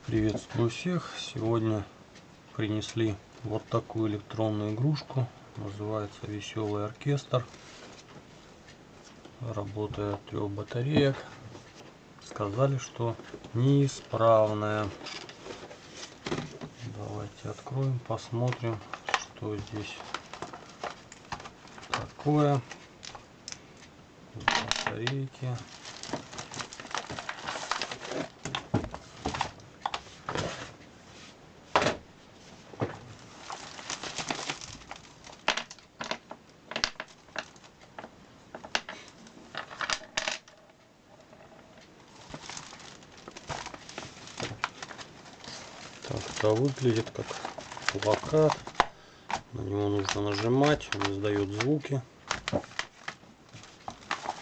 Приветствую всех! Сегодня принесли вот такую электронную игрушку. Называется Веселый оркестр. Работает от 3 батареек. Сказали, что неисправная. Давайте откроем, посмотрим, что здесь такое. Батарейки. Так, это выглядит как плакат. На него нужно нажимать, он издает звуки.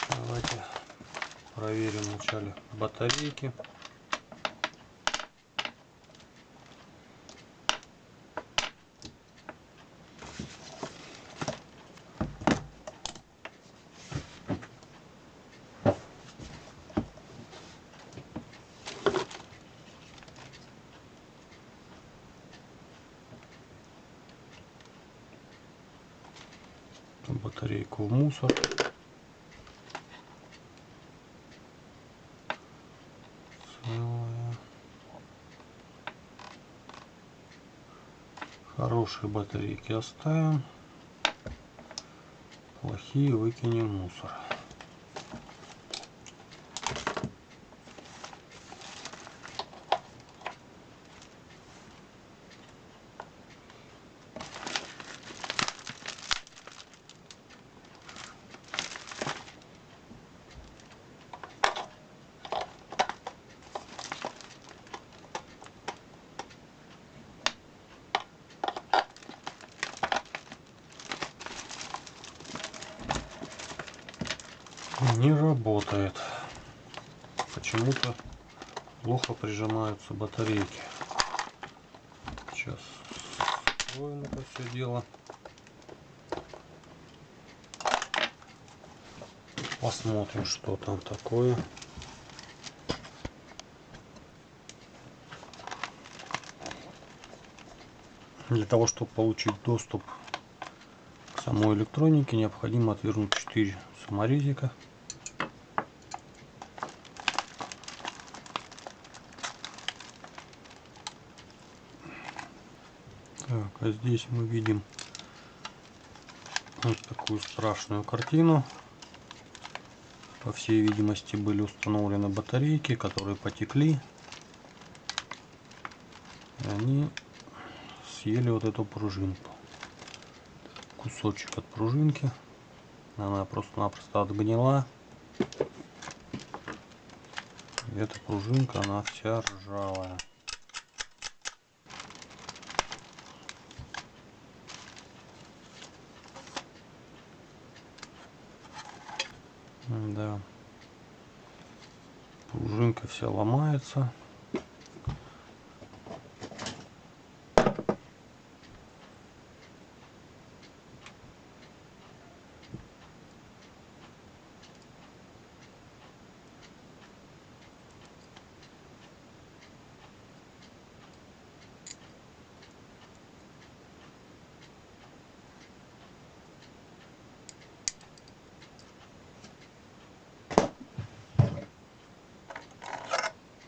Давайте проверим вначале батарейки. Батарейку в мусор. Целая. Хорошие батарейки оставим. Плохие выкинем в мусор. Не работает. Почему-то плохо прижимаются батарейки. Сейчас вскроем это все дело. Посмотрим, что там такое. Для того, чтобы получить доступ к самой электронике, необходимо отвернуть 4 саморезика. Так, а здесь мы видим вот такую страшную картину. По всей видимости, были установлены батарейки, которые потекли. И они съели вот эту пружинку. Кусочек от пружинки. Она просто-напросто отгнила. И эта пружинка, она вся ржавая. Да. Пружинка вся ломается.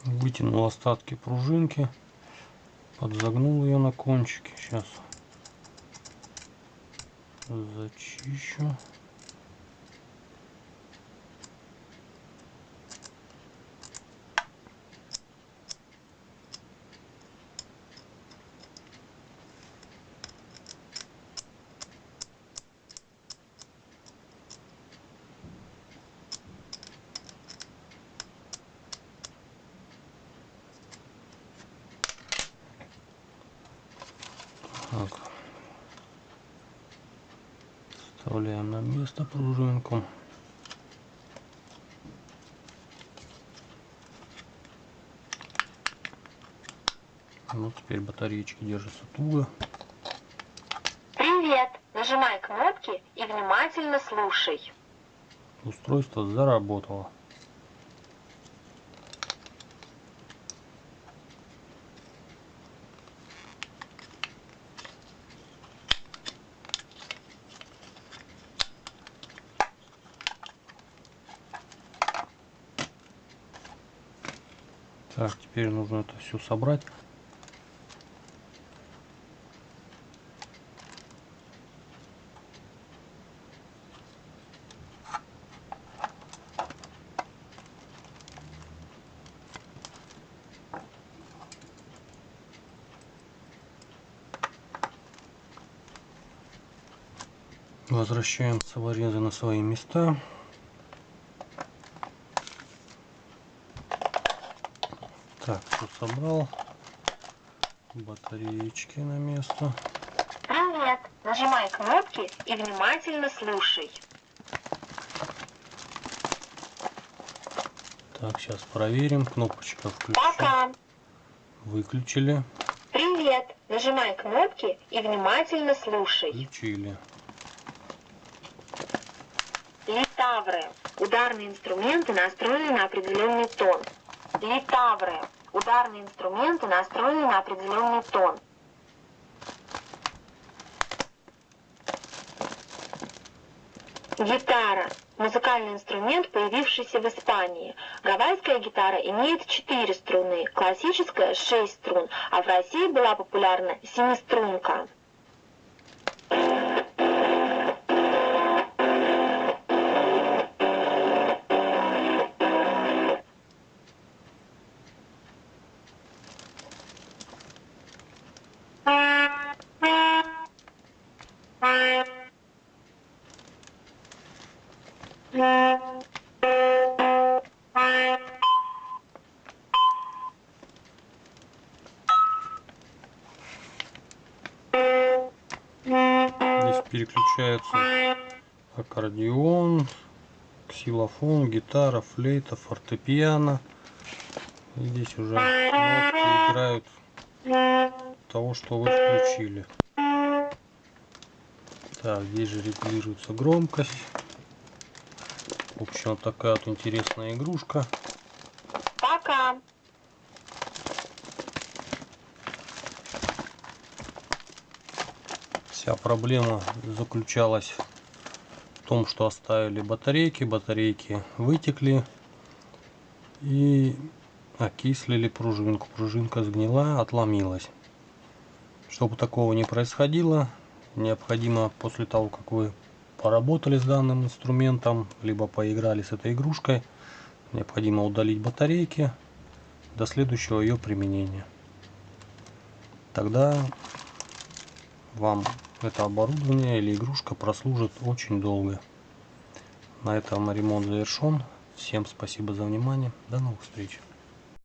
Вытянул остатки пружинки, подзагнул ее на кончике. Сейчас зачищу. Так. Вставляем на место пружинку. Вот теперь батареечки держатся туго. Привет! Нажимай кнопки и внимательно слушай. Устройство заработало. Так, теперь нужно это все собрать. Возвращаем саморезы на свои места. Так, все собрал. Батареечки на место. Привет. Нажимай кнопки и внимательно слушай. Так, сейчас проверим. Кнопочка включена. Пока. Выключили. Привет. Нажимай кнопки и внимательно слушай. Включили. Литавры. Ударные инструменты настроены на определенный тон. Литавры. Ударные инструменты настроены на определенный тон. Гитара. Музыкальный инструмент, появившийся в Испании. Гавайская гитара имеет 4 струны, классическая 6 струн, а в России была популярна 7-струнка. Здесь переключаются аккордеон, ксилофон, гитара, флейта, фортепиано. И здесь уже кнопки играют того, что вы включили. Так, здесь же регулируется громкость. В общем, вот такая вот интересная игрушка. Пока. Вся проблема заключалась в том, что оставили батарейки. Батарейки вытекли и окислили пружинку. Пружинка сгнила, отломилась. Чтобы такого не происходило, необходимо после того, как вы поработали с данным инструментом, либо поиграли с этой игрушкой, необходимо удалить батарейки до следующего ее применения. Тогда вам это оборудование или игрушка прослужит очень долго. На этом ремонт завершен. Всем спасибо за внимание. До новых встреч.